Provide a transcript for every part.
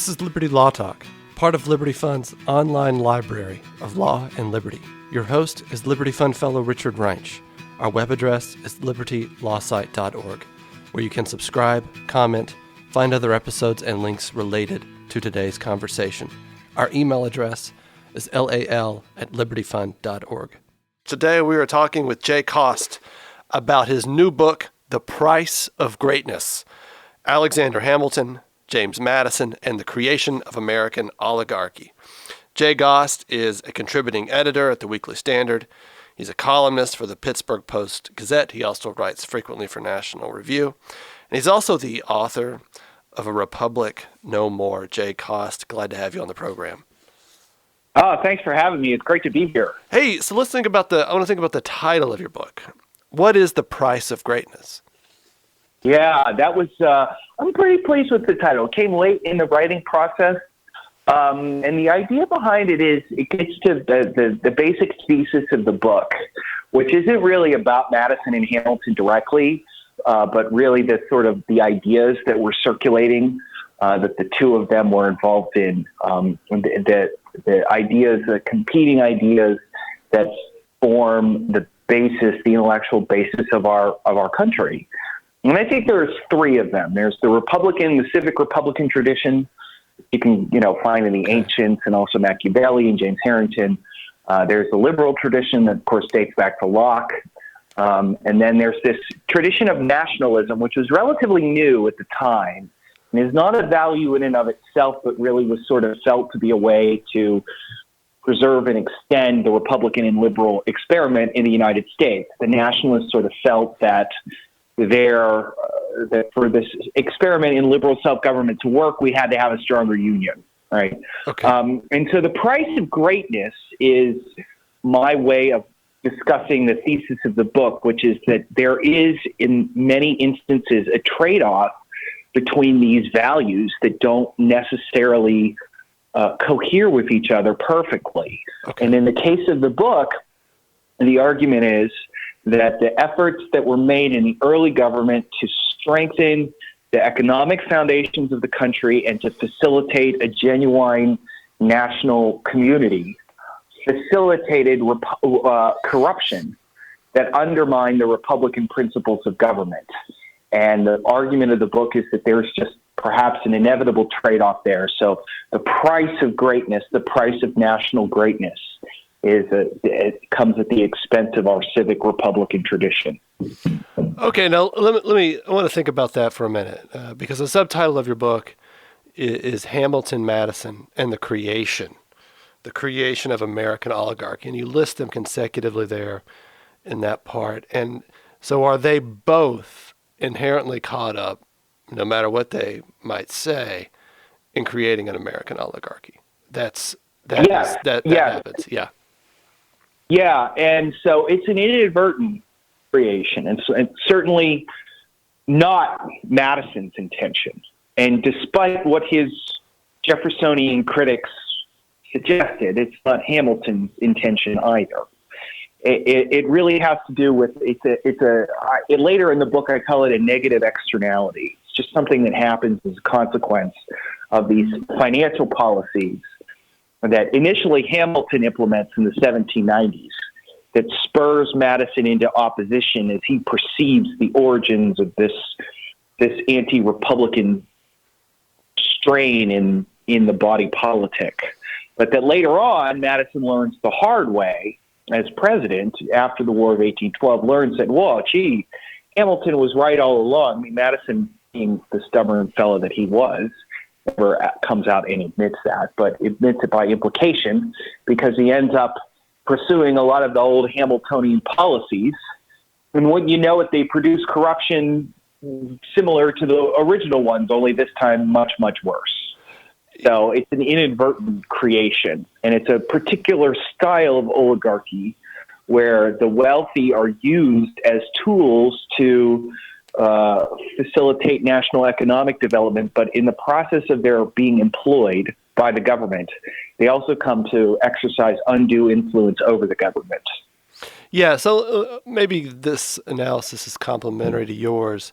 This is Liberty Law Talk, part of Liberty Fund's online library of law and liberty. Your host is Liberty Fund fellow Richard Reinsch. Our web address is libertylawsite.org, where you can subscribe, comment, find other episodes and links related to today's conversation. Our email address is lal@libertyfund.org. Today we are talking with Jay Cost about his new book, The Price of Greatness: Alexander Hamilton, James Madison, and the Creation of American Oligarchy. Jay Cost is a contributing editor at the Weekly Standard. He's a columnist for the Pittsburgh Post-Gazette. He also writes frequently for National Review. And he's also the author of A Republic No More. Jay Cost, glad to have you on the program. Oh, thanks for having me. It's great to be here. Hey, so let's think about I want to think about the title of your book. What is The Price of Greatness? Yeah, that was, I'm pretty pleased with the title. It came late in the writing process. And the idea behind it is it gets to the basic thesis of the book, which isn't really about Madison and Hamilton directly, but really the ideas that were circulating, that the two of them were involved in, the ideas, the competing ideas that form the intellectual basis of our country. And I think there's three of them. There's the civic Republican tradition. You can, find in the ancients and also Machiavelli and James Harrington. There's the liberal tradition that, of course, dates back to Locke. And then there's this tradition of nationalism, which was relatively new at the time and is not a value in and of itself, but really was sort of felt to be a way to preserve and extend the Republican and liberal experiment in the United States. The nationalists sort of felt that that for this experiment in liberal self-government to work, we had to have a stronger union, right? Okay. And so the price of greatness is my way of discussing the thesis of the book, which is that there is, in many instances, a trade-off between these values that don't necessarily cohere with each other perfectly. Okay. And in the case of the book, the argument is that the efforts that were made in the early government to strengthen the economic foundations of the country and to facilitate a genuine national community facilitated corruption that undermined the Republican principles of government. And the argument of the book is that there's just perhaps an inevitable trade-off there. So the price of greatness, the price of national greatness, it comes at the expense of our civic Republican tradition. Okay, now I want to think about that for a minute, because the subtitle of your book is Hamilton, Madison, and the Creation of American Oligarchy, and you list them consecutively there in that part. And so are they both inherently caught up, no matter what they might say, in creating an American oligarchy? That happens, yeah. Yeah, and so it's an inadvertent creation, and certainly not Madison's intention. And despite what his Jeffersonian critics suggested, it's not Hamilton's intention either. It really has to do with later in the book I call it a negative externality. It's just something that happens as a consequence of these financial policies that initially Hamilton implements in the 1790s that spurs Madison into opposition as he perceives the origins of this anti-Republican strain in the body politic. But that later on, Madison learns the hard way as president after the War of 1812, learns that, Hamilton was right all along. I mean, Madison, being the stubborn fellow that he was, never comes out and admits that, but admits it by implication because he ends up pursuing a lot of the old Hamiltonian policies. And when you know it, they produce corruption similar to the original ones, only this time much, much worse. So it's an inadvertent creation, and it's a particular style of oligarchy where the wealthy are used as tools to facilitate national economic development, but in the process of their being employed by the government, they also come to exercise undue influence over the government. Yeah, so maybe this analysis is complementary to yours.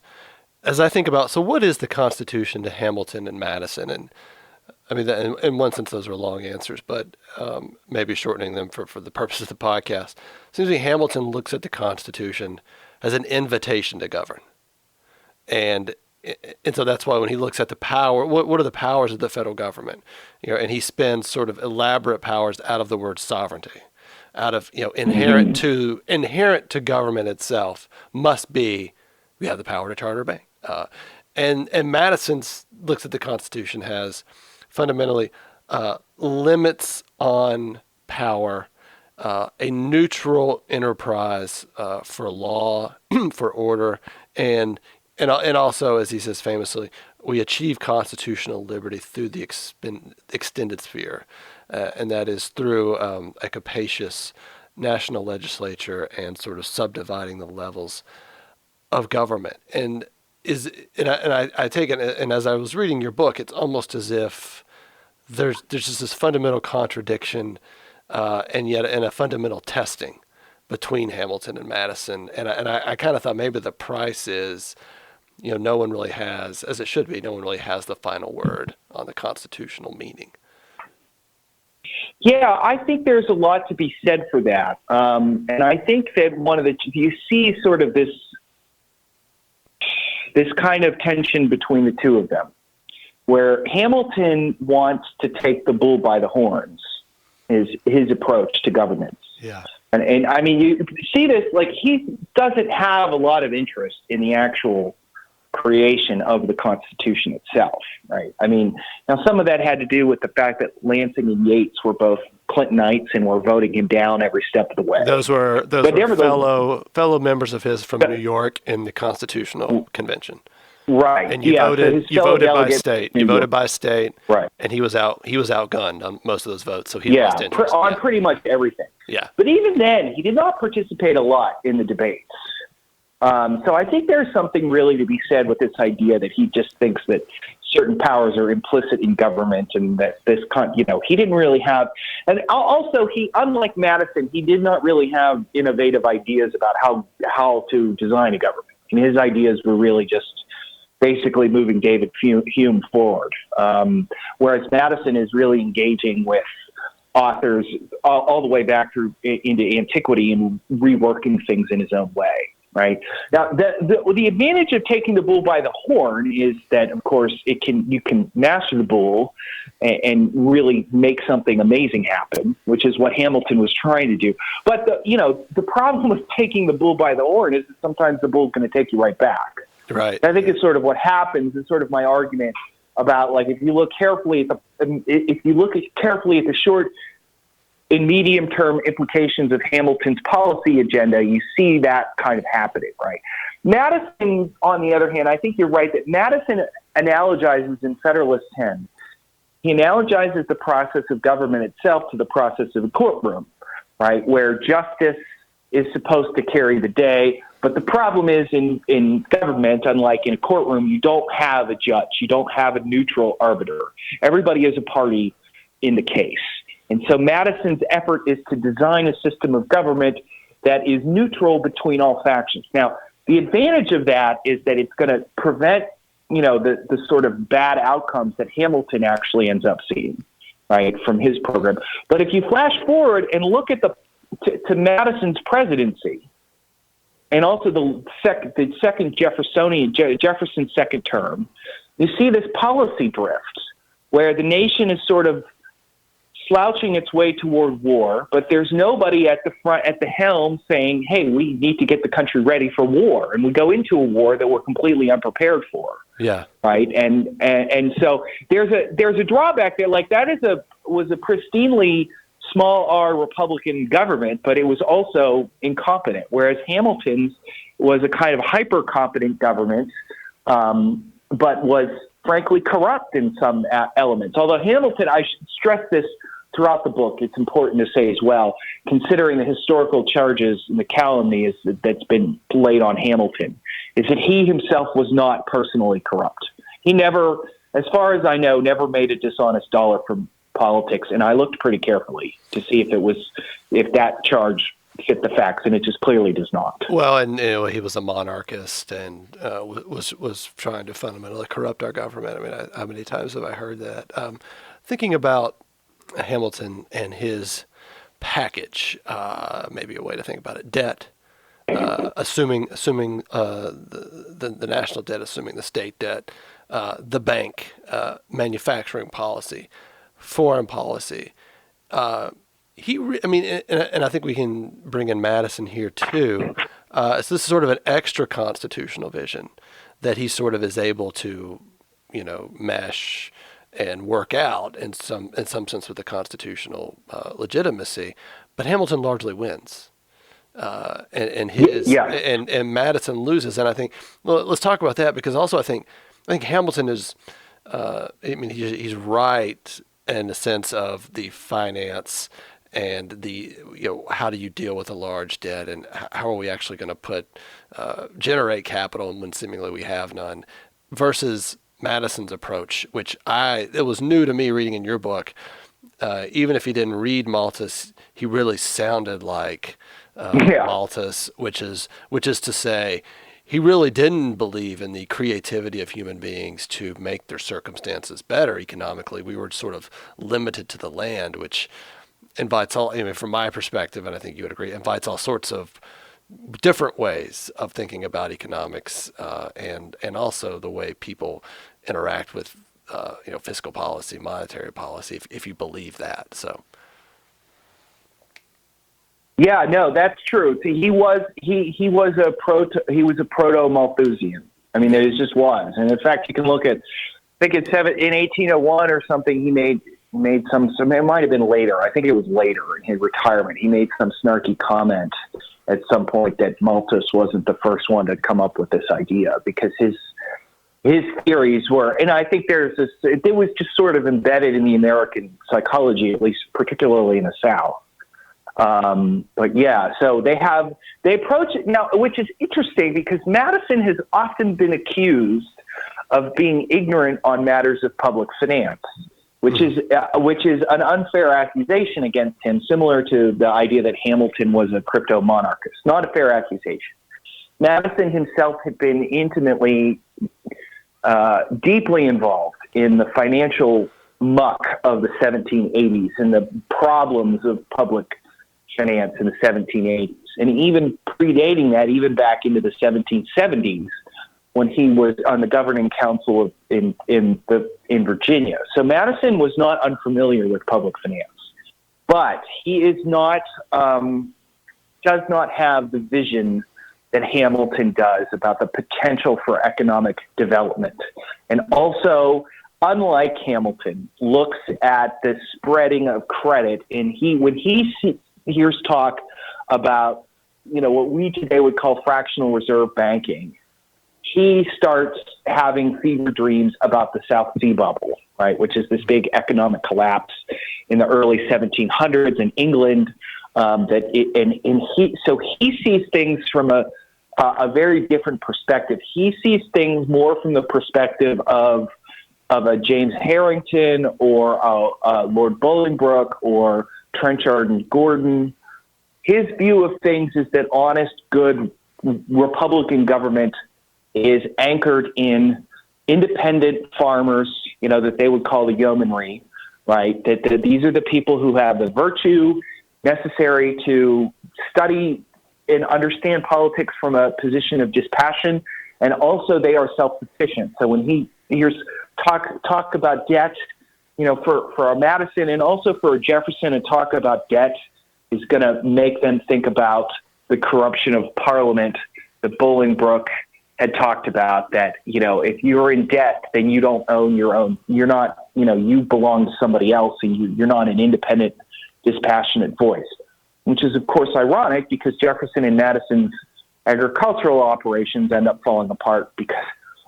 As I think about, so what is the Constitution to Hamilton and Madison? And I mean, in one sense, those were long answers, but maybe shortening them for the purpose of the podcast. Seems to me Hamilton looks at the Constitution as an invitation to govern. And so that's why when he looks at the power, what are the powers of the federal government? And he spends sort of elaborate powers out of the word sovereignty, out of inherent to government itself must be we have the power to charter a bank. And Madison looks at the Constitution as fundamentally limits on power, a neutral enterprise for law, for order, and also, as he says famously, we achieve constitutional liberty through the extended sphere, and that is through a capacious national legislature and sort of subdividing the levels of government. And I take it, and as I was reading your book, it's almost as if there's just this fundamental contradiction, and yet a fundamental testing between Hamilton and Madison. And I kind of thought maybe the price is, no one really has, as it should be, no one really has the final word on the constitutional meaning. Yeah, I think there's a lot to be said for that. And I think that you see sort of this kind of tension between the two of them, where Hamilton wants to take the bull by the horns, is his approach to governance. Yeah. And I mean, you see this, like, he doesn't have a lot of interest in the actual creation of the Constitution itself, right? I mean, now some of that had to do with the fact that Lansing and Yates were both Clintonites and were voting him down every step of the way. Those were fellow members of his from New York in the Constitutional Convention. Right. And you voted by state. You voted by state. Right. And he was outgunned on most of those votes, so he lost interest. On pretty much everything. Yeah. But even then, he did not participate a lot in the debates. So I think there's something really to be said with this idea that he just thinks that certain powers are implicit in government, and that he didn't really have, and also unlike Madison, he did not really have innovative ideas about how to design a government. And his ideas were really just basically moving David Hume forward. Whereas Madison is really engaging with authors all the way back through into antiquity and reworking things in his own way. Right now, the advantage of taking the bull by the horn is that, of course, you can master the bull and really make something amazing happen, which is what Hamilton was trying to do. But the problem with taking the bull by the horn is that sometimes the bull's going to take you right back. Right. I think it's sort of what happens. It's sort of my argument about, like, if you look carefully at the short and medium-term implications of Hamilton's policy agenda, you see that kind of happening, right? Madison, on the other hand, I think you're right that Madison analogizes in Federalist 10. He analogizes the process of government itself to the process of a courtroom, right, where justice is supposed to carry the day. But the problem is in government, unlike in a courtroom, you don't have a judge. You don't have a neutral arbiter. Everybody is a party in the case. And so Madison's effort is to design a system of government that is neutral between all factions. Now, the advantage of that is that it's going to prevent, the sort of bad outcomes that Hamilton actually ends up seeing, right, from his program. But if you flash forward and look at to Madison's presidency, and also the second Jefferson's second term, you see this policy drift where the nation is sort of slouching its way toward war, but there's nobody at the helm saying, hey, we need to get the country ready for war. And we go into a war that we're completely unprepared for. Yeah. Right. And so there's a drawback there. Like, that was a pristinely small R Republican government, but it was also incompetent. Whereas Hamilton's was a kind of hyper competent government, but was frankly corrupt in some elements. Although Hamilton, I should stress this throughout the book, it's important to say as well, considering the historical charges and the calumny that's been laid on Hamilton, is that he himself was not personally corrupt. He never, as far as I know, never made a dishonest dollar from politics, and I looked pretty carefully to see if that charge fit the facts, and it just clearly does not. Well, and he was a monarchist and was trying to fundamentally corrupt our government. I mean, how many times have I heard that? thinking about Hamilton and his package, maybe a way to think about it: debt, assuming the national debt, assuming the state debt, the bank, manufacturing policy, foreign policy. And I think we can bring in Madison here too. So this is sort of an extra constitutional vision that he sort of is able to, mesh and work out in some sense with the constitutional legitimacy. But Hamilton largely wins, and Madison loses. And I think, well, let's talk about that, because also I think Hamilton is, he's right in the sense of the finance and the, how do you deal with a large debt, and how are we actually going to generate capital when seemingly we have none, versus Madison's approach, which it was new to me reading in your book. Even if he didn't read Malthus, he really sounded like Malthus, which is to say, he really didn't believe in the creativity of human beings to make their circumstances better economically. We were sort of limited to the land, which invites from my perspective, and I think you would agree, invites all sorts of different ways of thinking about economics, and also the way people interact with fiscal policy, monetary policy, if you believe that. So. Yeah, no, that's true. See, he was a proto Malthusian. I mean, it just was, and in fact, you can look at, I think it's in 1801 or something. He made some. It might have been later. I think it was later in his retirement. He made some snarky comment at some point that Malthus wasn't the first one to come up with this idea, because his theories were, and I think it was just sort of embedded in the American psychology, at least particularly in the South. But yeah, so they approach it now, which is interesting because Madison has often been accused of being ignorant on matters of public finance, which is an unfair accusation against him, similar to the idea that Hamilton was a crypto monarchist. Not a fair accusation. Madison himself had been intimately, deeply involved in the financial muck of the 1780s and the problems of public finance in the 1780s, and even predating that, even back into the 1770s, when he was on the governing council in Virginia. So Madison was not unfamiliar with public finance, but he is not does not have the vision that Hamilton does about the potential for economic development, and also, unlike Hamilton, looks at the spreading of credit. And when he hears talk about, what we today would call fractional reserve banking, he starts having fever dreams about the South Sea bubble, right, which is this big economic collapse in the early 1700s in England. He sees things from a very different perspective. He sees things more from the perspective of a James Harrington or a Lord Bolingbroke or Trenchard and Gordon. His view of things is that honest, good Republican government is anchored in independent farmers, that they would call the yeomanry, right? That these are the people who have the virtue necessary to study and understand politics from a position of dispassion, and also they are self-sufficient. So when he hears talk about debt, for a Madison and also for a Jefferson, and talk about debt is going to make them think about the corruption of Parliament that Bolingbroke had talked about, that, if you're in debt, then you don't own your own. You're not, you belong to somebody else, and you're not an independent, dispassionate voice, which is, of course, ironic because Jefferson and Madison's agricultural operations end up falling apart because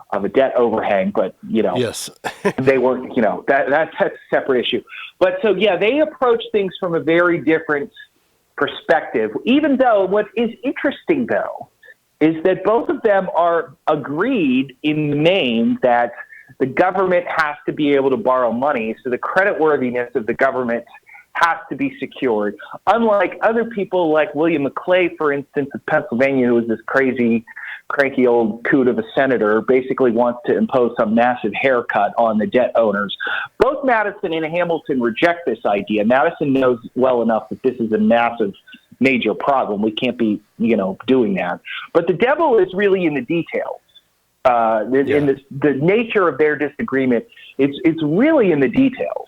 of a debt overhang. But, yes. they weren't, that's a separate issue. But so, yeah, they approach things from a very different perspective, even though what is interesting, though, is that both of them are agreed in the main that the government has to be able to borrow money. So the creditworthiness of the government has to be secured. Unlike other people like William McClay, for instance, of Pennsylvania, who was this crazy, cranky old coot of a senator, basically wants to impose some massive haircut on the debt owners. Both Madison and Hamilton reject this idea. Madison knows well enough that this is a massive, major problem. We can't be, doing that. But the devil is really in the details. In the nature of their disagreement, it's really in the details.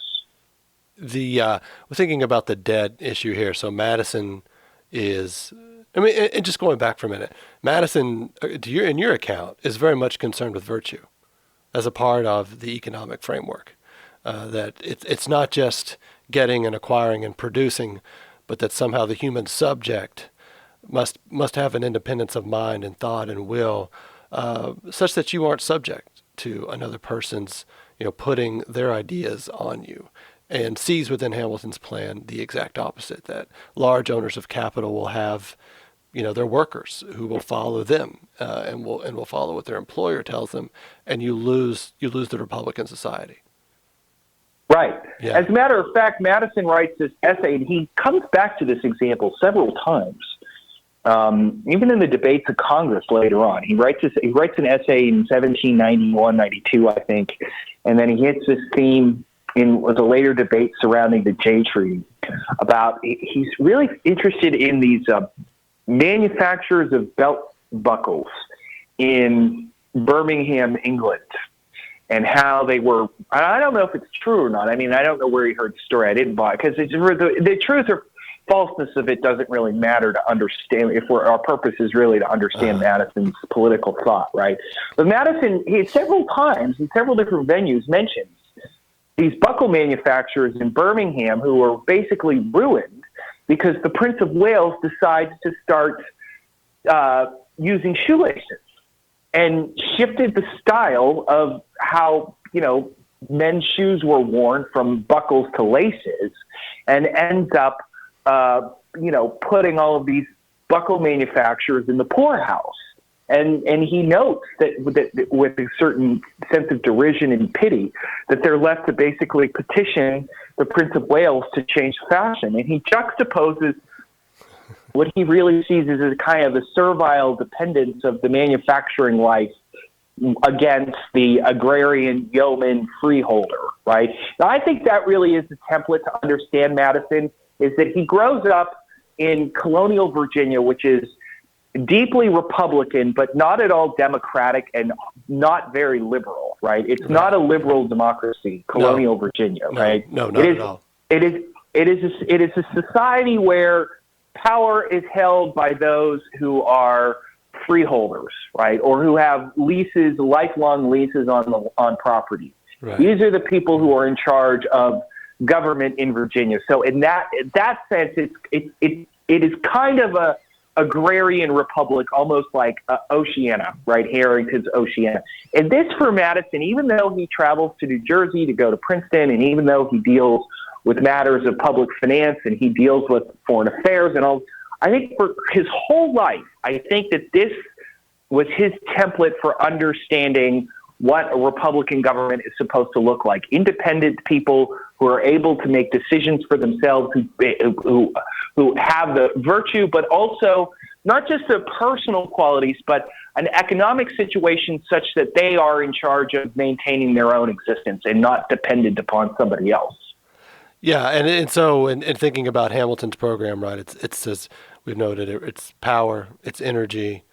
We're thinking about the debt issue here. So Madison is, and just going back for a minute, Madison, in your account, is very much concerned with virtue as a part of the economic framework. That it's not just getting and acquiring and producing, but that somehow the human subject must have an independence of mind and thought and will, such that you aren't subject to another person's, putting their ideas on you. And sees within Hamilton's plan the exact opposite, that large owners of capital will have, their workers who will follow them and will follow what their employer tells them, and you lose the Republican society. Right. Yeah. As a matter of fact, Madison writes this essay, and he comes back to this example several times. Even in the debates of Congress later on, he writes an essay in 1791, 92, I think, and then he hits this theme in the later debate surrounding the Jay Treaty about he's really interested in these manufacturers of belt buckles in Birmingham, England, and how they were. I don't know if it's true or not. I don't know where he heard the story. I didn't buy it because the truth or falseness of it doesn't really matter to understand if our purpose is really to understand Madison's political thought, right? But Madison, he several times in several different venues mentions these buckle manufacturers in Birmingham who were basically ruined because the Prince of Wales decides to start using shoelaces and shifted the style of how, men's shoes were worn from buckles to laces, and ends up, putting all of these buckle manufacturers in the poorhouse. And he notes that with a certain sense of derision and pity, that they're left to basically petition the Prince of Wales to change fashion. And he juxtaposes what he really sees as a kind of the servile dependence of the manufacturing life against the agrarian yeoman freeholder, right? Now, I think that really is the template to understand Madison, is that he grows up in colonial Virginia, which is deeply Republican, but not at all democratic and not very liberal, right? It's not a liberal democracy, colonial Virginia, right? No, not at all. It is a society where power is held by those who are freeholders, right? Or who have leases, lifelong leases on property. Right. These are the people who are in charge of government in Virginia. So in that sense, it is kind of a agrarian republic, almost like Oceania, right? Harrington's Oceania. And this for Madison, even though he travels to New Jersey to go to Princeton, and even though he deals with matters of public finance and he deals with foreign affairs and all, I think for his whole life, I think that this was his template for understanding what a Republican government is supposed to look like. Independent people who are able to make decisions for themselves, who have the virtue, but also not just the personal qualities, but an economic situation such that they are in charge of maintaining their own existence and not dependent upon somebody else. Yeah, and so in thinking about Hamilton's program, right, it's as we've noted, it's power, it's energy,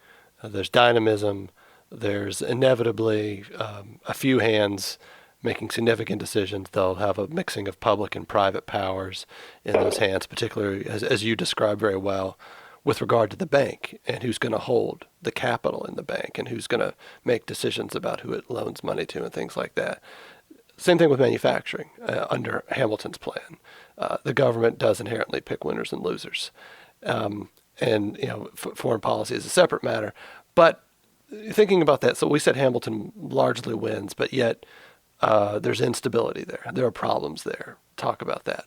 there's dynamism, there's inevitably a few hands making significant decisions. They'll have a mixing of public and private powers in those hands, particularly as you described very well, with regard to the bank and who's going to hold the capital in the bank and who's going to make decisions about who it loans money to and things like that. Same thing with manufacturing under Hamilton's plan. The government does inherently pick winners and losers. And foreign policy is a separate matter. But thinking about that, so we said Hamilton largely wins, but yet there's instability there. There are problems there. Talk about that.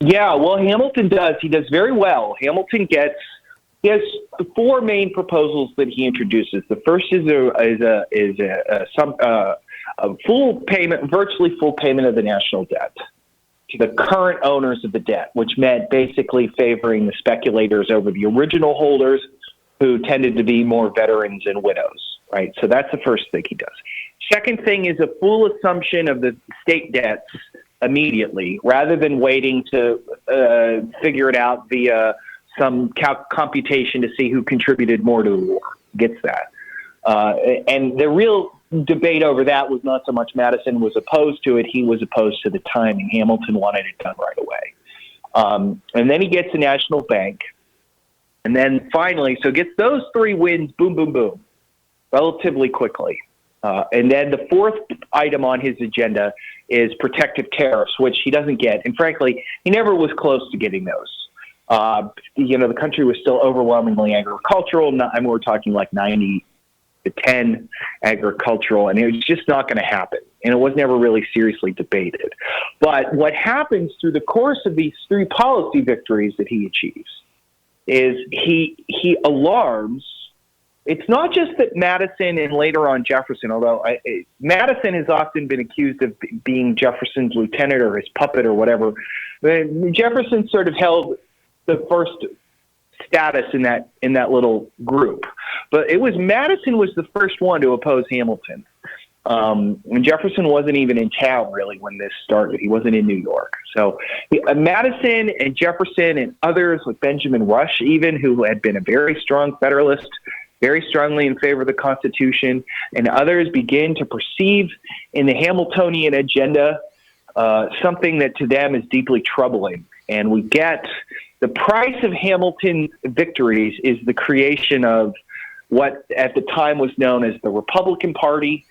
Yeah, well, Hamilton does. He does very well. Hamilton he has four main proposals that he introduces. The first is a full payment, virtually full payment of the national debt. to the current owners of the debt, which meant basically favoring the speculators over the original holders, who tended to be more veterans and widows, right? So that's the first thing he does. Second thing is a full assumption of the state debts immediately, rather than waiting to figure it out via some computation to see who contributed more to the war. Gets that. And the real debate over that was not so much Madison was opposed to it, he was opposed to the timing. Hamilton wanted it done right away. And then he gets the National Bank. And then finally, so gets those three wins, boom, boom, boom, relatively quickly. And then the fourth item on his agenda is protective tariffs, which he doesn't get. And frankly, he never was close to getting those. The country was still overwhelmingly agricultural. We're talking like 90 to 10 agricultural, and it was just not going to happen. And it was never really seriously debated. But what happens through the course of these three policy victories that he achieves is he alarms. It's not just that Madison and later on Jefferson, although Madison has often been accused of being Jefferson's lieutenant or his puppet or whatever. Jefferson sort of held the first status in that little group. But it was Madison was the first one to oppose Hamilton. And Jefferson wasn't even in town, really, when this started. He wasn't in New York. So Madison and Jefferson and others, like Benjamin Rush even, who had been a very strong Federalist, very strongly in favor of the Constitution, and others begin to perceive in the Hamiltonian agenda something that to them is deeply troubling. And we get the price of Hamilton's victories is the creation of what at the time was known as the Republican Party,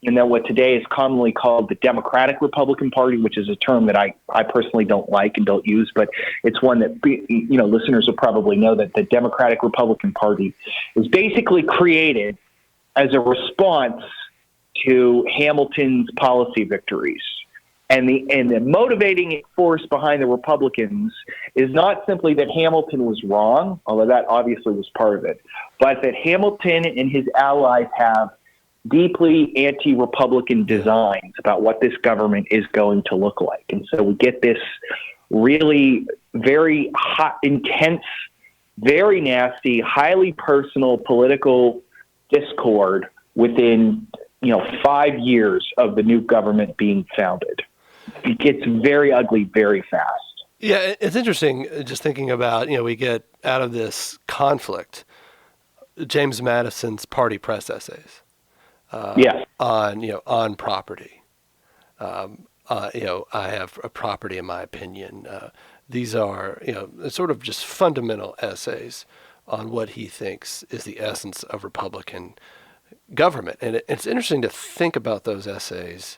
and then what today is commonly called the Democratic Republican Party, which is a term that I personally don't like and don't use, but it's one that, listeners will probably know that the Democratic Republican Party was basically created as a response to Hamilton's policy victories. And the motivating force behind the Republicans is not simply that Hamilton was wrong, although that obviously was part of it, but that Hamilton and his allies have deeply anti-Republican designs about what this government is going to look like. And so we get this really very hot, intense, very nasty, highly personal political discord within 5 years of the new government being founded. It gets very ugly very fast. Yeah, it's interesting just thinking about, we get out of this conflict James Madison's party press essays. On property. I have a property in my opinion. These are, sort of just fundamental essays on what he thinks is the essence of Republican government. And it's interesting to think about those essays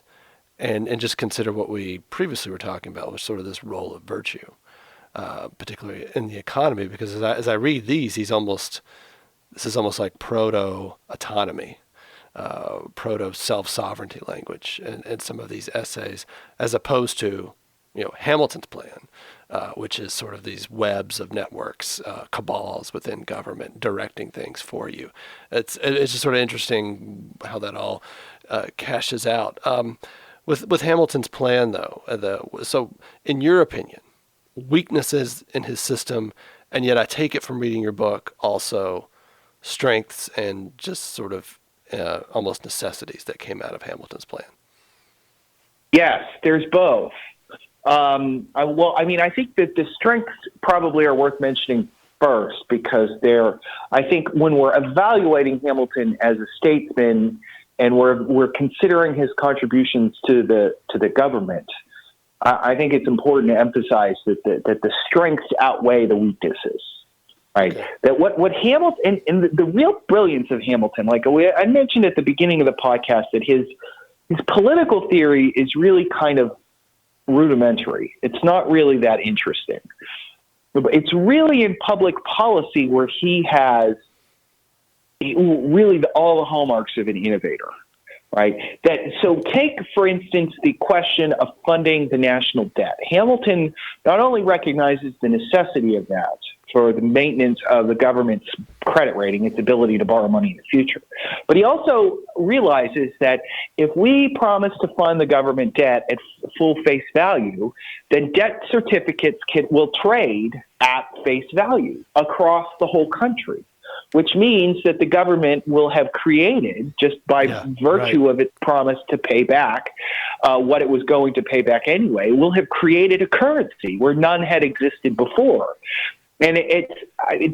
and just consider what we previously were talking about, was sort of this role of virtue, particularly in the economy, because as I read these, this is almost like proto-autonomy. Proto self-sovereignty language in some of these essays, as opposed to, Hamilton's plan, which is sort of these webs of networks, cabals within government directing things for you. It's just sort of interesting how that all cashes out. With Hamilton's plan, though, so in your opinion, weaknesses in his system, and yet I take it from reading your book also strengths and just sort of almost necessities that came out of Hamilton's plan. Yes, there's both. I think that the strengths probably are worth mentioning first, because I think when we're evaluating Hamilton as a statesman and we're considering his contributions to the government, I think it's important to emphasize that the strengths outweigh the weaknesses. Right. Okay. That what Hamilton and the real brilliance of Hamilton, like I mentioned at the beginning of the podcast, that his political theory is really kind of rudimentary. It's not really that interesting. It's really in public policy where he has really all the hallmarks of an innovator. Right. So take, for instance, the question of funding the national debt. Hamilton not only recognizes the necessity of that for the maintenance of the government's credit rating, its ability to borrow money in the future. But he also realizes that if we promise to fund the government debt at full face value, then debt certificates will trade at face value across the whole country, which means that the government will have created, just by virtue of its promise to pay back what it was going to pay back anyway, will have created a currency where none had existed before. And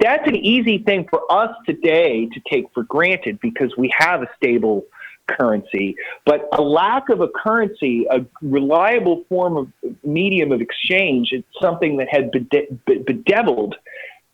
that's an easy thing for us today to take for granted because we have a stable currency. But a lack of a currency, a reliable form of medium of exchange, it's something that had bedeviled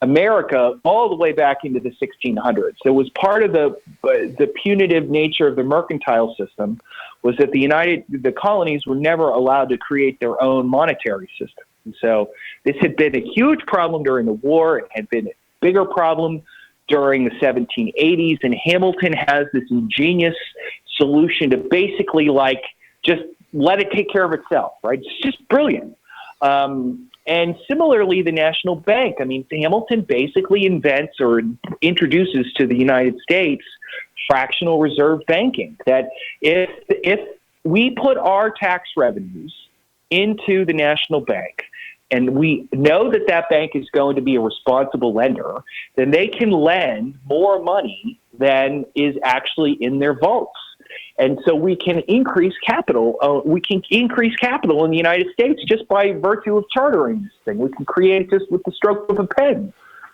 America all the way back into the 1600s. It was part of the punitive nature of the mercantile system was that the colonies were never allowed to create their own monetary system. And so this had been a huge problem during the war. It had been a bigger problem during the 1780s. And Hamilton has this ingenious solution to basically just let it take care of itself, right? It's just brilliant. And similarly, the national bank. I mean, Hamilton basically invents or introduces to the United States fractional reserve banking, that if we put our tax revenues into the national bank, and we know that that bank is going to be a responsible lender, then they can lend more money than is actually in their vaults. And so we can increase capital. We can increase capital in the United States just by virtue of chartering this thing. We can create it just with the stroke of a pen.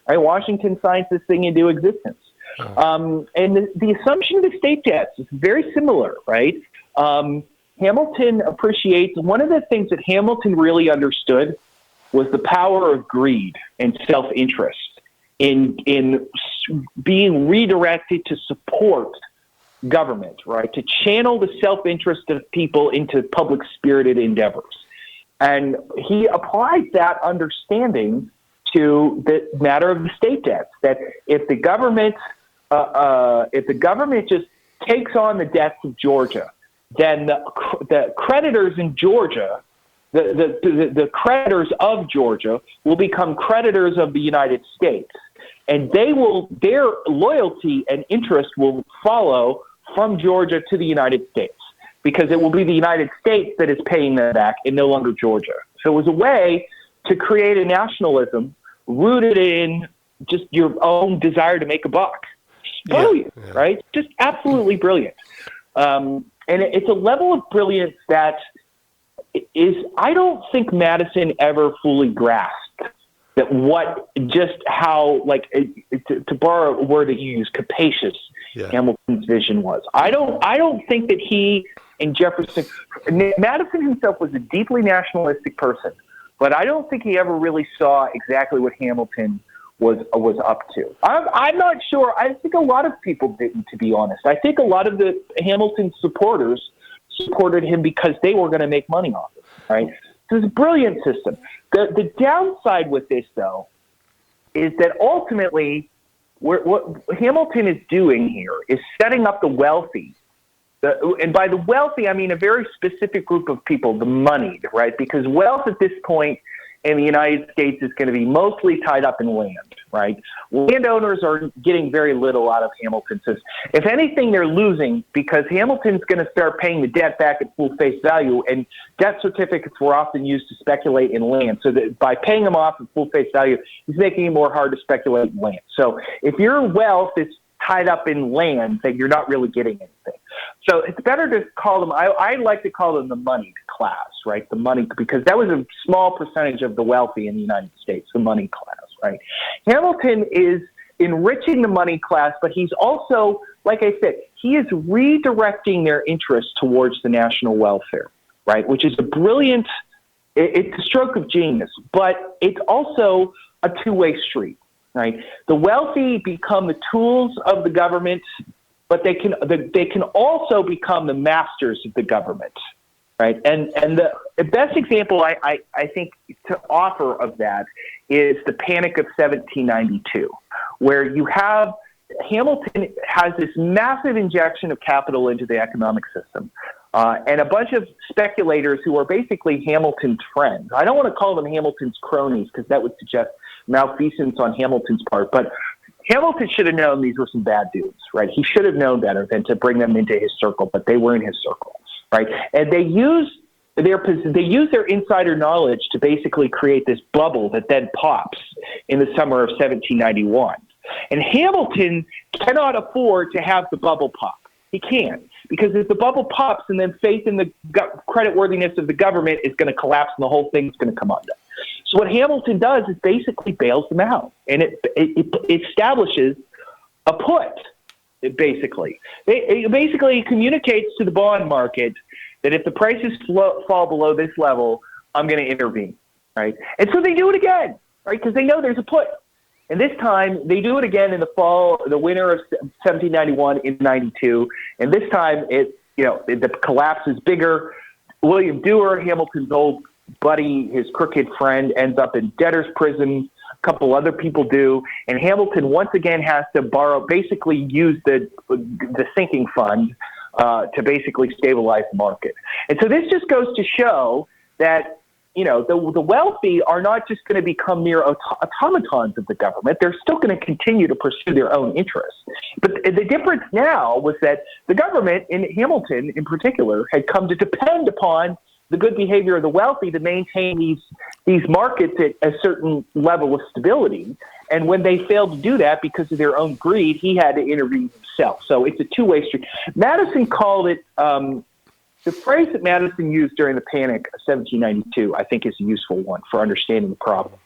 Right? Washington signs this thing into existence. And the assumption of the state debts is very similar, right? Hamilton appreciates, one of the things that Hamilton really understood was the power of greed and self-interest in being redirected to support government, right? To channel the self-interest of people into public-spirited endeavors. And he applies that understanding to the matter of the state debts, that if the government just takes on the debts of Georgia, then the creditors in Georgia, the creditors of Georgia will become creditors of the United States. And their loyalty and interest will follow from Georgia to the United States, because it will be the United States that is paying them back and no longer Georgia. So it was a way to create a nationalism rooted in just your own desire to make a buck. Brilliant, right? Just absolutely brilliant. And it's a level of brilliance that I don't think Madison ever fully grasped that to borrow a word that you use, capacious Hamilton's vision was. I don't think that he and Madison himself was a deeply nationalistic person, but I don't think he ever really saw exactly what Hamilton was up to. I'm not sure. I think a lot of people didn't, to be honest. I think a lot of the Hamilton supporters supported him because they were going to make money off it, right? So it's a brilliant system. The downside with this, though, is that ultimately what Hamilton is doing here is setting up the wealthy. And by the wealthy, I mean a very specific group of people, the moneyed, right? Because wealth at this point in the United States is going to be mostly tied up in land, right? Landowners are getting very little out of Hamilton. So if anything, they're losing, because Hamilton's going to start paying the debt back at full face value, and debt certificates were often used to speculate in land. So that by paying them off at full face value, he's making it more hard to speculate in land. So if your wealth is tied up in land, then you're not really getting anything. So it's better to call them, I like to call them the moneyed class, right? The money, because that was a small percentage of the wealthy in the United States, the money class, right? Hamilton is enriching the money class, but he's also, like I said, he is redirecting their interest towards the national welfare, right? Which is it's a stroke of genius, but it's also a two-way street. Right, the wealthy become the tools of the government, but they can also become the masters of the government, right? And the best example I think to offer of that is the Panic of 1792, where you have Hamilton has this massive injection of capital into the economic system. And a bunch of speculators who are basically Hamilton's friends. I don't want to call them Hamilton's cronies, because that would suggest malfeasance on Hamilton's part. But Hamilton should have known these were some bad dudes, right? He should have known better than to bring them into his circle, but they were in his circle, right? And they use their insider knowledge to basically create this bubble that then pops in the summer of 1791. And Hamilton cannot afford to have the bubble pop. He can't, because if the bubble pops and then faith in the creditworthiness of the government is going to collapse and the whole thing's going to come under. So what Hamilton does is basically bails them out, and it establishes a put. It basically communicates to the bond market that if the prices fall below this level, I'm going to intervene, right? And so they do it again, right? Because they know there's a put. And this time they do it again in the winter of 1791 in 92. And this time the collapse is bigger. William Dewar, Hamilton's old buddy, his crooked friend, ends up in debtor's prison. A couple other people do. And Hamilton once again has to basically use the sinking fund to basically stabilize the market. And so this just goes to show that, the wealthy are not just going to become mere automatons of the government. They're still going to continue to pursue their own interests. But the difference now was that the government, in Hamilton in particular, had come to depend upon the good behavior of the wealthy to maintain these markets at a certain level of stability. And when they failed to do that because of their own greed, he had to intervene himself. So it's a two-way street. Madison called it, the phrase that Madison used during the Panic of 1792, I think is a useful one for understanding the problem.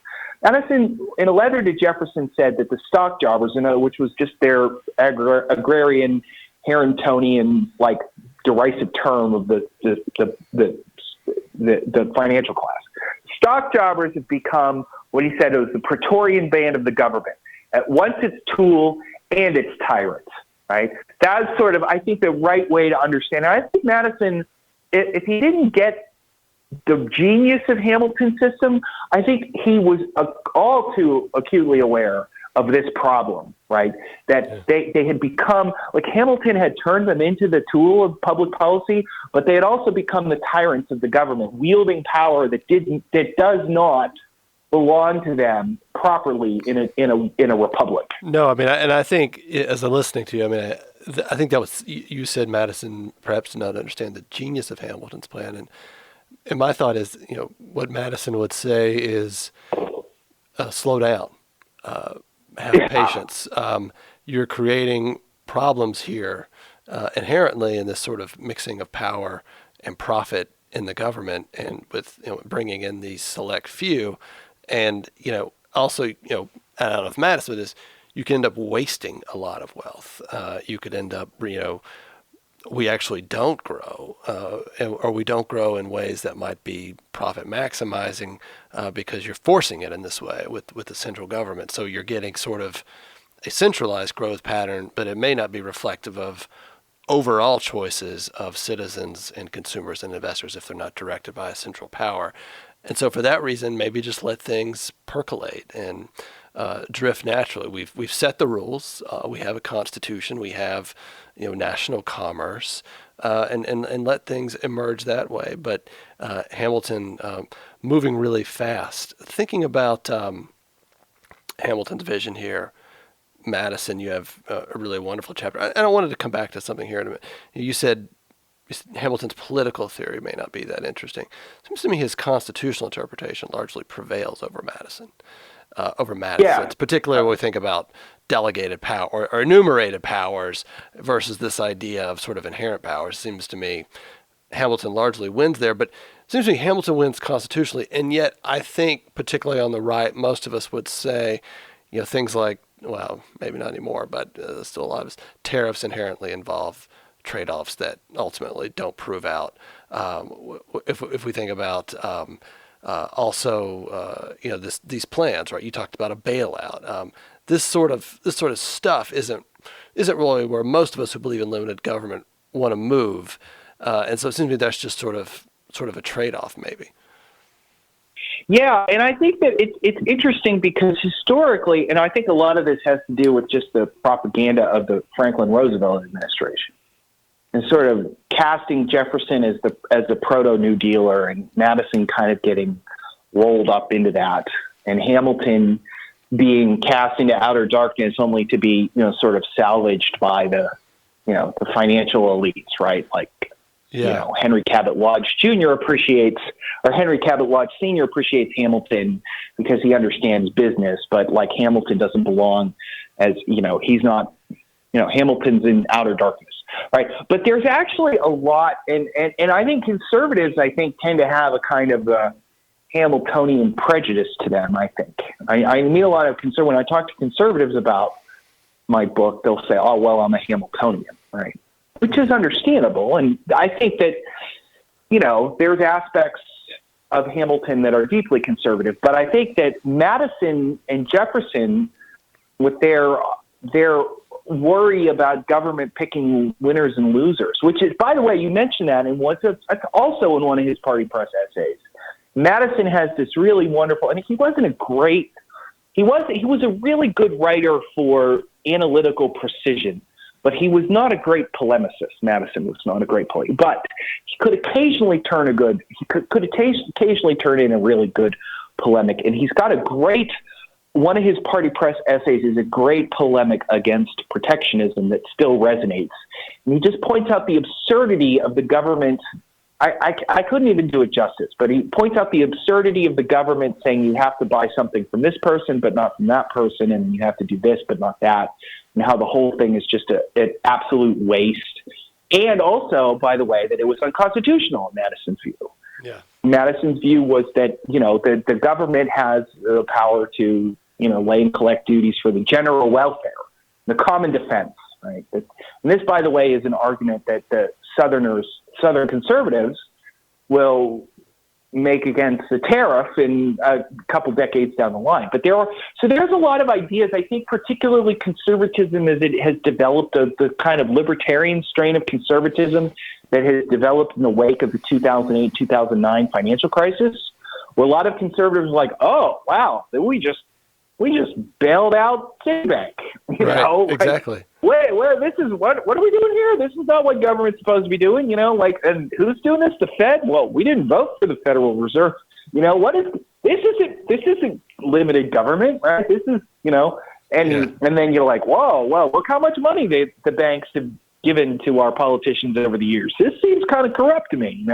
Madison, in a letter to Jefferson, said that the stock jobbers, which was just their agrarian, Harringtonian, derisive term of the financial class. Stock jobbers have become what he said was the Praetorian band of the government, at once its tool and its tyrant, right? That's sort of, I think, the right way to understand it. I think Madison, if he didn't get the genius of Hamilton's system, I think he was all too acutely aware of this problem, right? That they had become, Hamilton had turned them into the tool of public policy, but they had also become the tyrants of the government, wielding power that does not belong to them properly in a republic. No, I think as I'm listening to you, I think that was, you said Madison perhaps did not understand the genius of Hamilton's plan, and my thought is, what Madison would say is, slow down. Have patience. You're creating problems here inherently in this sort of mixing of power and profit in the government, and with bringing in these select few, and also I don't know if Madison would, is you can end up wasting a lot of wealth. You could end up we actually don't grow, or we don't grow in ways that might be profit maximizing because you're forcing it in this way with the central government. So you're getting sort of a centralized growth pattern, but it may not be reflective of overall choices of citizens and consumers and investors if they're not directed by a central power. And so for that reason, maybe just let things percolate and drift naturally. We've set the rules. We have a constitution. We have national commerce, and let things emerge that way. But Hamilton moving really fast. Thinking about Hamilton's vision here, Madison, you have a really wonderful chapter. And I wanted to come back to something here in a minute. You said Hamilton's political theory may not be that interesting. It seems to me his constitutional interpretation largely prevails over Madison. Yeah. Particularly when we think about delegated power or enumerated powers versus this idea of sort of inherent powers. It seems to me Hamilton largely wins there, but it seems to me Hamilton wins constitutionally, and yet I think, particularly on the right, most of us would say, things like, well, maybe not anymore, but still a lot of us, tariffs inherently involve trade-offs that ultimately don't prove out. If we think about these plans, right? You talked about a bailout. This sort of stuff isn't really where most of us who believe in limited government want to move, and so it seems to me that's just sort of a trade-off, maybe. Yeah, and I think that it's interesting because historically, and I think a lot of this has to do with just the propaganda of the Franklin Roosevelt administration, and sort of casting Jefferson as the proto New Dealer, and Madison kind of getting rolled up into that, and Hamilton being cast into outer darkness only to be, sort of salvaged by the financial elites, right? Like, Henry Cabot Lodge Jr. Henry Cabot Lodge Sr. appreciates Hamilton because he understands business, but like Hamilton doesn't belong as, he's not, Hamilton's in outer darkness, right? But there's actually a lot, and I think conservatives, tend to have a kind of a Hamiltonian prejudice to them, I think. I meet a lot of when I talk to conservatives about my book, they'll say, oh, well, I'm a Hamiltonian, right? Which is understandable. And I think that, there's aspects of Hamilton that are deeply conservative. But I think that Madison and Jefferson, with their worry about government picking winners and losers, which is, by the way, you mentioned that, and that's also in one of his party press essays. Madison has this really wonderful, and he was a really good writer for analytical precision, but he was not a great polemicist. Madison was not a great polemicist, but he could occasionally turn in a really good polemic. And he's got one of his party press essays is a great polemic against protectionism that still resonates. And he just points out the absurdity of the government. I couldn't even do it justice, but he points out the absurdity of the government saying you have to buy something from this person, but not from that person, and you have to do this, but not that, and how the whole thing is just an absolute waste. And also, by the way, that it was unconstitutional in Madison's view. Yeah. Madison's view was that, the government has the power to, lay and collect duties for the general welfare, the common defense, right? And this, by the way, is an argument that the Southern conservatives will make against the tariff in a couple decades down the line. But there's a lot of ideas. I think particularly conservatism, as it has developed, the kind of libertarian strain of conservatism that has developed in the wake of the 2008-2009 financial crisis, where a lot of conservatives are like, oh, wow, we just bailed out Citibank. Exactly. Wait, this is what are we doing here? This is not what government's supposed to be doing, and who's doing this? The Fed? Well, we didn't vote for the Federal Reserve. This isn't limited government, right? This is, and then you're like, whoa, well, look how much money the banks have given to our politicians over the years. This seems kind of corrupt to me,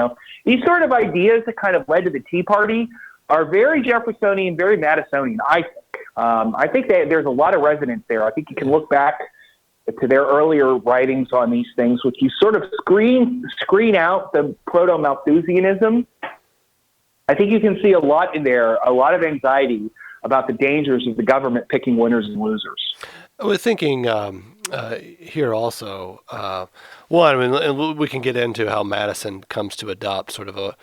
These sort of ideas that kind of led to the Tea Party are very Jeffersonian, very Madisonian, I think. I think there's a lot of resonance there. I think you can look back to their earlier writings on these things, which you sort of screen out the proto-Malthusianism. I think you can see a lot in there, a lot of anxiety about the dangers of the government picking winners and losers. We're thinking here also, and we can get into how Madison comes to adopt sort of a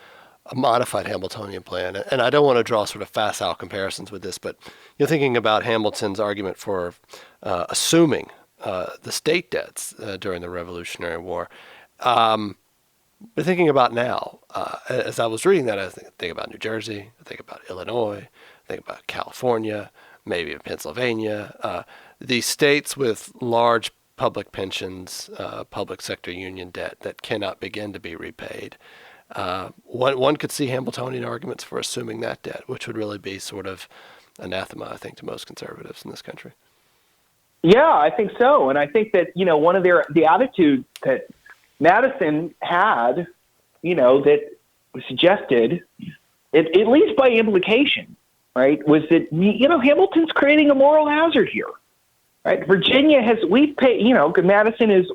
modified Hamiltonian plan. And I don't want to draw sort of facile comparisons with this, but you're thinking about Hamilton's argument for assuming the state debts during the Revolutionary War. We're thinking about now, as I was reading that, I think about New Jersey, I think about Illinois, I think about California, maybe Pennsylvania, these states with large public pensions, public sector union debt that cannot begin to be repaid. One could see Hamiltonian arguments for assuming that debt, which would really be sort of anathema, I think, to most conservatives in this country. Yeah, I think so. And I think that, one of the attitude that Madison had, that was suggested, at least by implication, right, was that, Hamilton's creating a moral hazard here, right? Virginia Madison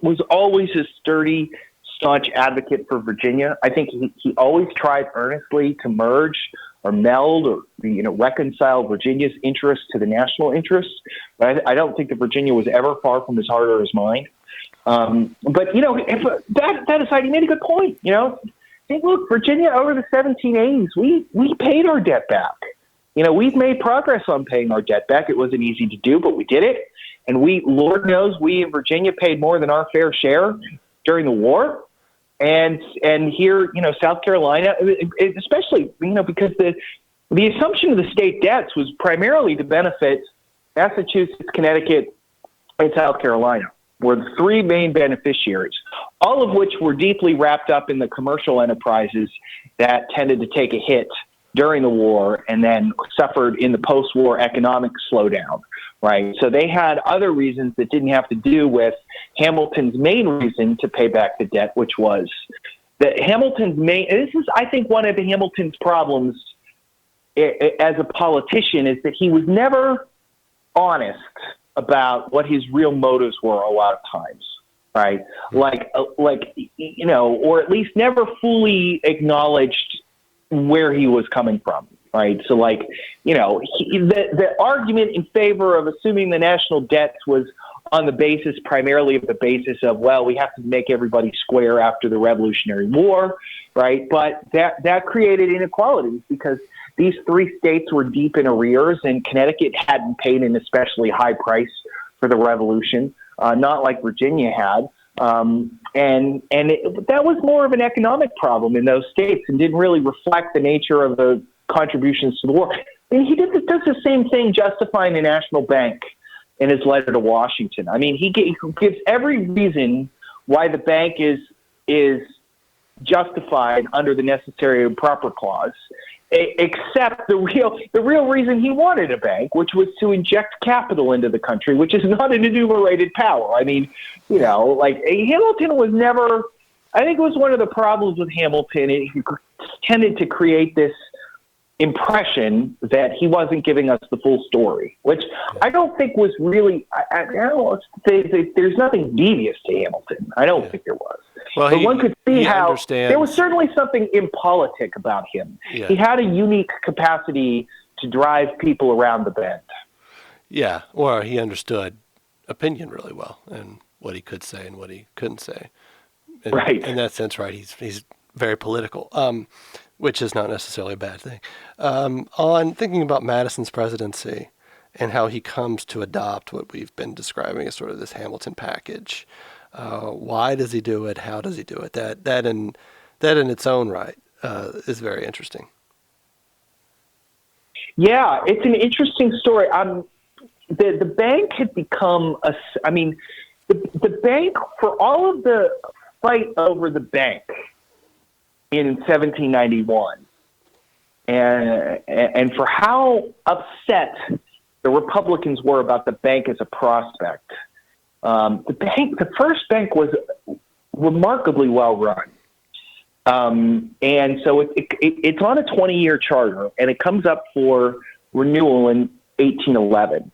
was always a sturdy, staunch advocate for Virginia. I think he always tried earnestly to merge or meld or reconcile Virginia's interests to the national interests. But I don't think that Virginia was ever far from his heart or his mind. But that aside, he made a good point. Hey, look, Virginia over the 1780s, we paid our debt back. We've made progress on paying our debt back. It wasn't easy to do, but we did it. And Lord knows, we in Virginia paid more than our fair share during the war. And here, South Carolina, especially, because the assumption of the state debts was primarily to benefit Massachusetts, Connecticut, and South Carolina, were the three main beneficiaries, all of which were deeply wrapped up in the commercial enterprises that tended to take a hit during the war and then suffered in the post-war economic slowdown, right? So they had other reasons that didn't have to do with Hamilton's main reason to pay back the debt, which was that Hamilton's main, and this is, I think, one of Hamilton's problems as a politician, is that he was never honest about what his real motives were a lot of times, right? Like, or at least never fully acknowledged where he was coming from, right? So, the argument in favor of assuming the national debt was on the basis, primarily of the basis of, well, we have to make everybody square after the Revolutionary War, right? But that created inequalities because these three states were deep in arrears, and Connecticut hadn't paid an especially high price for the Revolution, not like Virginia had. That was more of an economic problem in those states and didn't really reflect the nature of the contributions to the war. And he does the same thing justifying the National Bank in his letter to Washington. I mean, he gives every reason why the bank is justified under the necessary and proper clause, except the real reason he wanted a bank, which was to inject capital into the country, which is not an enumerated power. I mean, Hamilton was never, I think it was one of the problems with Hamilton. He tended to create this impression that he wasn't giving us the full story, which I don't think was really, there's nothing devious to Hamilton. I don't think there was. Well, but one could see how there was certainly something impolitic about him. Yeah. He had a unique capacity to drive people around the bend. Yeah, or he understood opinion really well and what he could say and what he couldn't say. And, right. In that sense, right, he's very political, which is not necessarily a bad thing. On thinking about Madison's presidency and how he comes to adopt what we've been describing as sort of this Hamilton package, why does he do it? How does he do it? That in its own right is very interesting. Yeah, it's an interesting story. The bank had become the bank, for all of the fight over the bank in 1791, and for how upset the Republicans were about the bank as a prospect. The first bank was remarkably well run. And so it's on a 20-year charter, and it comes up for renewal in 1811.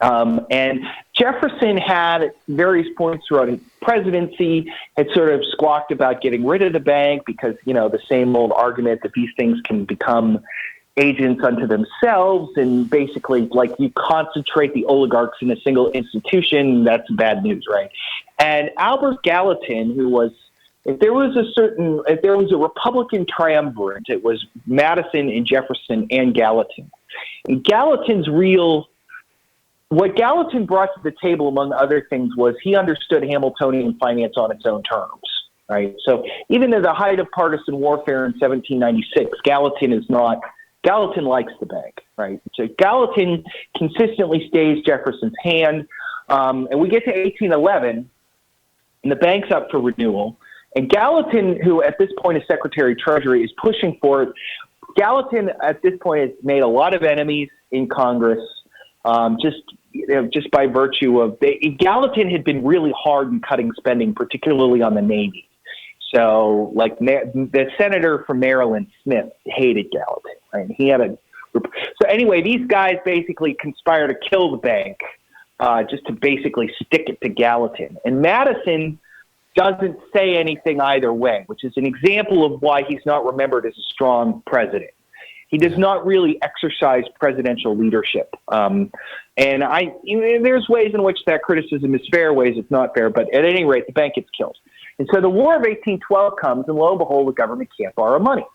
And Jefferson had at various points throughout his presidency had sort of squawked about getting rid of the bank because, the same old argument that these things can become agents unto themselves, and basically, like, you concentrate the oligarchs in a single institution, that's bad news, right? And Albert Gallatin, who was, if there was a Republican triumvirate, it was Madison and Jefferson and Gallatin. And what Gallatin brought to the table, among other things, was he understood Hamiltonian finance on its own terms, right? So even at the height of partisan warfare in 1796, Gallatin likes the bank, right? So Gallatin consistently stays Jefferson's hand. And we get to 1811, and the bank's up for renewal. And Gallatin, who at this point is Secretary of Treasury, is pushing for it. Gallatin, at this point, has made a lot of enemies in Congress, just by virtue of Gallatin had been really hard in cutting spending, particularly on the Navy. So, like, the senator from Maryland, Smith, hated Gallatin. Right? So anyway, these guys basically conspire to kill the bank, just to basically stick it to Gallatin. And Madison doesn't say anything either way, which is an example of why he's not remembered as a strong president. He does not really exercise presidential leadership. And there's ways in which that criticism is fair, ways it's not fair, but at any rate, the bank gets killed. And so the War of 1812 comes, and lo and behold, the government can't borrow money.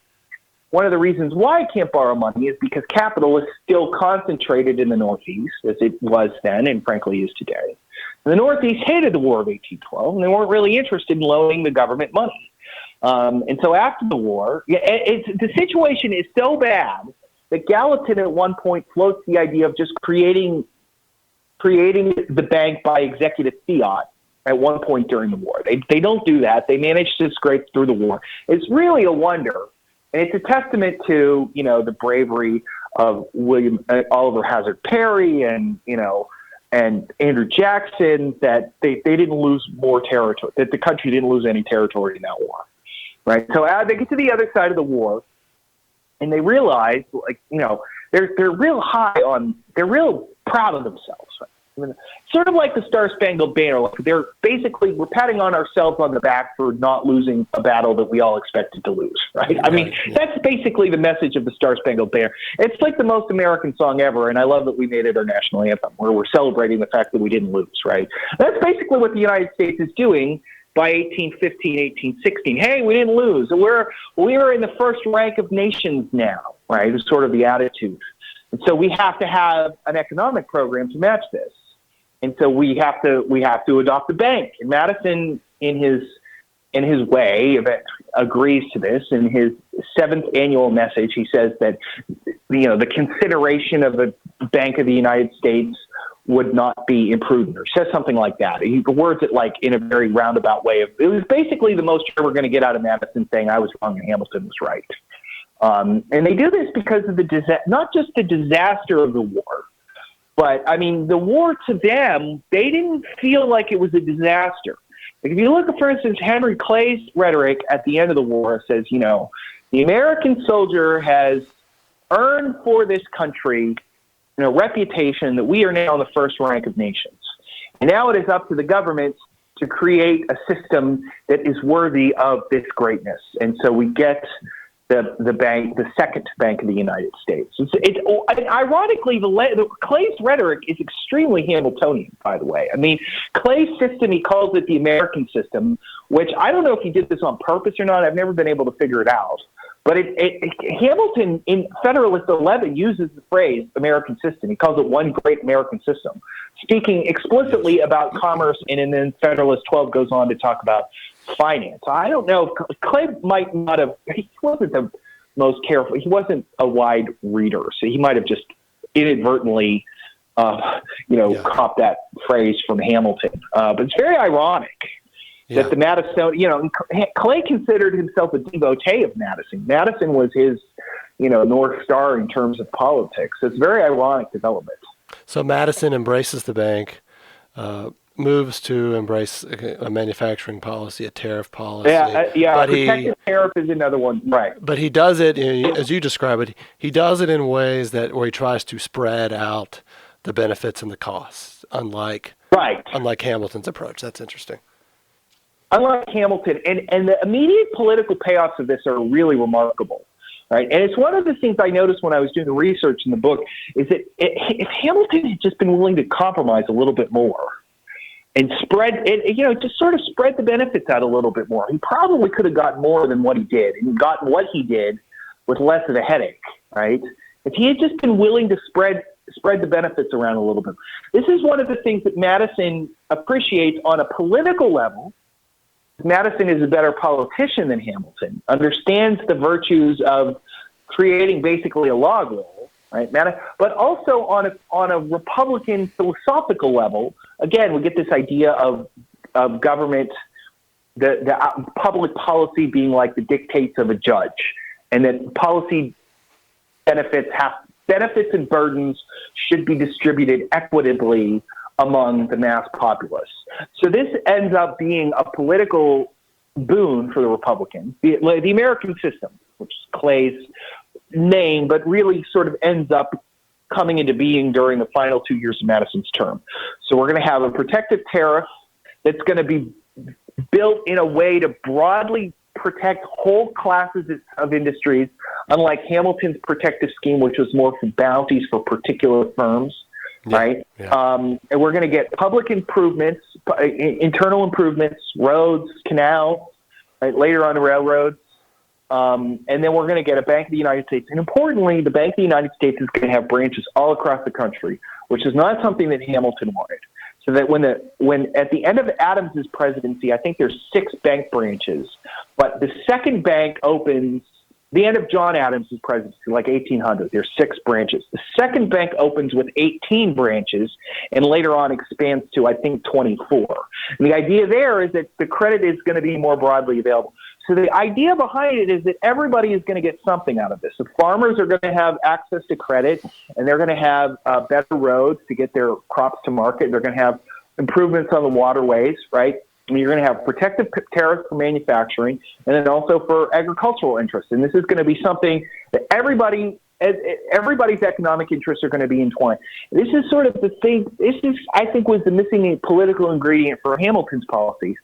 One of the reasons why it can't borrow money is because capital is still concentrated in the Northeast, as it was then and frankly is today. The Northeast hated the War of 1812, and they weren't really interested in loaning the government money. And so after the war, the situation is so bad that Gallatin at one point floats the idea of just creating the bank by executive fiat at one point during the war. They don't do that. They manage to scrape through the war. It's really a wonder And it's a testament to, the bravery of Oliver Hazard Perry and Andrew Jackson, that they didn't lose more territory, that the country didn't lose any territory in that war. Right. So they get to the other side of the war and they realize, they're real proud of themselves. Right? I mean, sort of like the Star Spangled Banner. Like we're patting on ourselves on the back for not losing a battle that we all expected to lose, right? I mean, that's basically the message of the Star Spangled Banner. It's like the most American song ever, and I love that we made it our national anthem, where we're celebrating the fact that we didn't lose, right? That's basically what the United States is doing by 1815, 1816. Hey, we didn't lose. We're in the first rank of nations now, right? It's sort of the attitude. And so we have to have an economic program to match this. And so we have to adopt the bank. And Madison, in his way, agrees to this. In his 7th annual message, he says that the consideration of the Bank of the United States would not be imprudent, or says something like that. He words it like in a very roundabout way. It was basically the most you're ever going to get out of Madison saying I was wrong and Hamilton was right. And they do this because of not just the disaster of the war, but, I mean, the war to them, they didn't feel like it was a disaster. Like if you look at, for instance, Henry Clay's rhetoric at the end of the war says, the American soldier has earned for this country, reputation that we are now in the first rank of nations. And now it is up to the government to create a system that is worthy of this greatness. And so we get the bank, the second Bank of the United States. Ironically, Clay's rhetoric is extremely Hamiltonian, by the way. I mean, Clay's system, he calls it the American system, which I don't know if he did this on purpose or not. I've never been able to figure it out. But Hamilton in Federalist 11 uses the phrase American system. He calls it one great American system, speaking explicitly about commerce, and then Federalist 12 goes on to talk about finance. I don't know. Clay might not have, he wasn't the most careful. He wasn't a wide reader, so he might have just inadvertently, copped that phrase from Hamilton. But it's very ironic that the Madison, Clay considered himself a devotee of Madison. Madison was his, North Star in terms of politics. So it's a very ironic development. So Madison embraces the bank, moves to embrace a manufacturing policy, a tariff policy. But protective tariff is another one, right? But he does it, as you describe it, he does it in ways where he tries to spread out the benefits and the costs, unlike Hamilton's approach. That's interesting. Unlike Hamilton, and the immediate political payoffs of this are really remarkable, right? And it's one of the things I noticed when I was doing the research in the book is that if Hamilton had just been willing to compromise a little bit more and just sort of spread the benefits out a little bit more, he probably could have gotten more than what he did, and gotten what he did with less of a headache, right? If he had just been willing to spread the benefits around a little bit. This is one of the things that Madison appreciates on a political level. Madison is a better politician than Hamilton, understands the virtues of creating basically a log roll, right? But also on a Republican philosophical level, again, we get this idea of government, the public policy being like the dictates of a judge, and that policy benefits and burdens should be distributed equitably among the mass populace. So this ends up being a political boon for the Republicans. The American system, which is Clay's name, but really sort of ends up coming into being during the final 2 years of Madison's term. So we're going to have a protective tariff that's going to be built in a way to broadly protect whole classes of industries, unlike Hamilton's protective scheme, which was more for bounties for particular firms. Right? Yeah. And we're going to get public improvements, internal improvements, roads, canals, right? Later on the railroads. And then we're going to get a Bank of the United States. And importantly, the Bank of the United States is going to have branches all across the country, which is not something that Hamilton wanted. So that when at the end of Adams's presidency, I think there's 6 bank branches, but the second bank opens the end of John Adams' presidency, like 1800, there's 6 branches. The second bank opens with 18 branches and later on expands to, I think, 24. And the idea there is that the credit is going to be more broadly available. So the idea behind it is that everybody is going to get something out of this. The farmers are going to have access to credit, and they're going to have better roads to get their crops to market. They're going to have improvements on the waterways, right? And you're going to have protective tariffs for manufacturing, and then also for agricultural interests. And this is going to be something that everybody's economic interests are going to be entwined. This is sort of the thing. This is, I think, was the missing political ingredient for Hamilton's policies,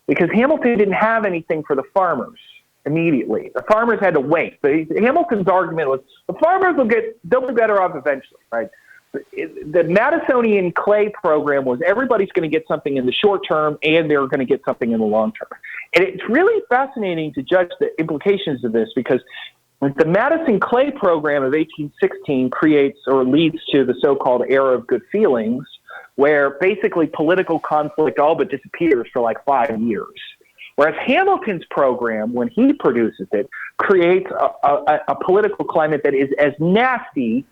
because Hamilton didn't have anything for the farmers immediately. The farmers had to wait. But Hamilton's argument was the farmers they'll be better off eventually, right? The Madisonian Clay program was everybody's going to get something in the short term, and they're going to get something in the long term. And it's really fascinating to judge the implications of this, because the Madison Clay program of 1816 creates or leads to the so-called era of good feelings, where basically political conflict all but disappears for like 5 years. Whereas Hamilton's program, when he produces it, creates a political climate that is as nasty,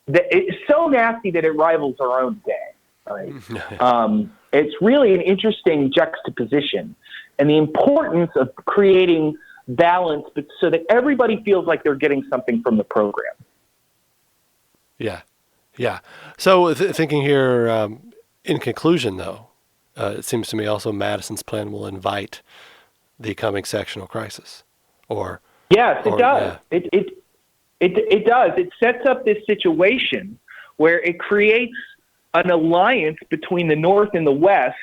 that it's so nasty that it rivals our own day. Right? It's really an interesting juxtaposition, and the importance of creating balance, but so that everybody feels like they're getting something from the program. Yeah. So thinking here, in conclusion, though, it seems to me also Madison's plan will invite the coming sectional crisis. Yes, it does. Yeah. It does. It sets up this situation where it creates an alliance between the North and the West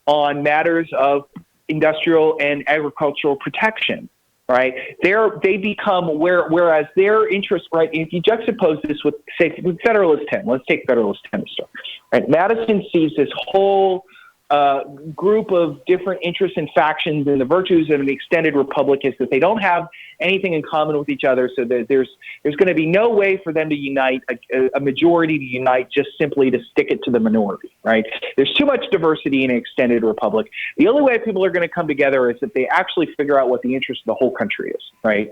on matters of industrial and agricultural protection. Right, they become whereas their interests, right. If you juxtapose this with, say, with Federalist 10, let's take Federalist 10 to start. Right, Madison sees this whole group of different interests and factions, and the virtues of an extended republic is that they don't have anything in common with each other. So that there's going to be no way for them to unite, a majority to unite, just simply to stick it to the minority. Right? There's too much diversity in an extended republic. The only way people are going to come together is if they actually figure out what the interest of the whole country is. Right?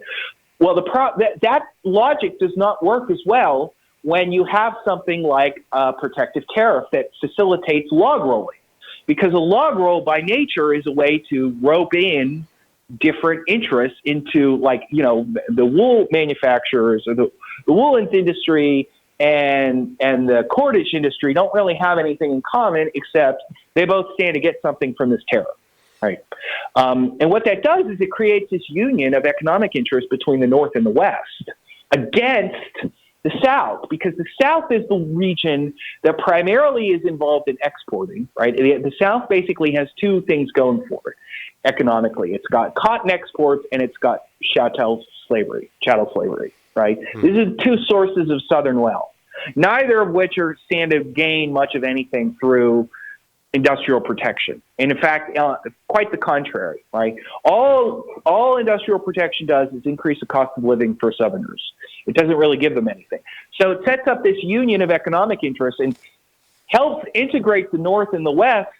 Well, that logic does not work as well when you have something like a protective tariff that facilitates log rolling. Because a log roll by nature is a way to rope in different interests into, like, the wool manufacturers or the wool industry and the cordage industry don't really have anything in common except they both stand to get something from this tariff. Right. And what that does is it creates this union of economic interest between the North and the West against the South, because the South is the region that primarily is involved in exporting, right? The South basically has two things going for it economically. It's got cotton exports and it's got chattel slavery, right? These are two sources of Southern wealth, neither of which stand to gain much of anything through industrial protection. And in fact, quite the contrary, right? All industrial protection does is increase the cost of living for Southerners. It doesn't really give them anything. So it sets up this union of economic interests and helps integrate the North and the West,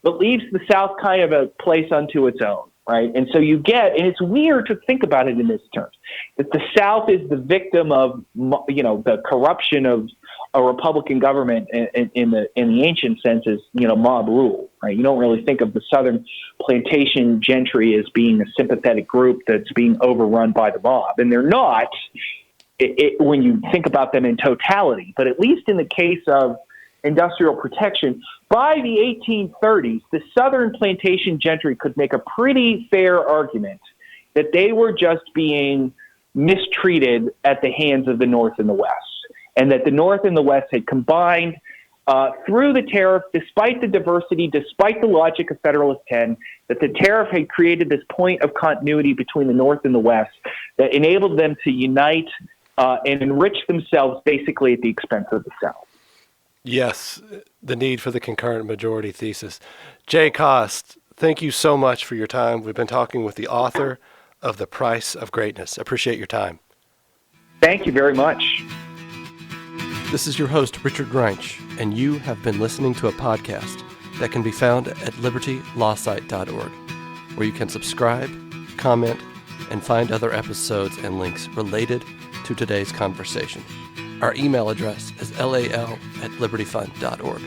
but leaves the South kind of a place unto its own, right? And so you get, and it's weird to think about it in this terms, that the South is the victim of, the corruption of a Republican government in the ancient sense is, mob rule, right? You don't really think of the Southern plantation gentry as being a sympathetic group that's being overrun by the mob, and they're not when you think about them in totality. But at least in the case of industrial protection, by the 1830s, the Southern plantation gentry could make a pretty fair argument that they were just being mistreated at the hands of the North and the West, and that the North and the West had combined through the tariff, despite the diversity, despite the logic of Federalist 10, that the tariff had created this point of continuity between the North and the West that enabled them to unite and enrich themselves basically at the expense of the South. Yes, the need for the concurrent majority thesis. Jay Cost, thank you so much for your time. We've been talking with the author of The Price of Greatness. Appreciate your time. Thank you very much. This is your host, Richard Greinch, and you have been listening to a podcast that can be found at libertylawsite.org, where you can subscribe, comment, and find other episodes and links related to today's conversation. Our email address is lal@libertyfund.org.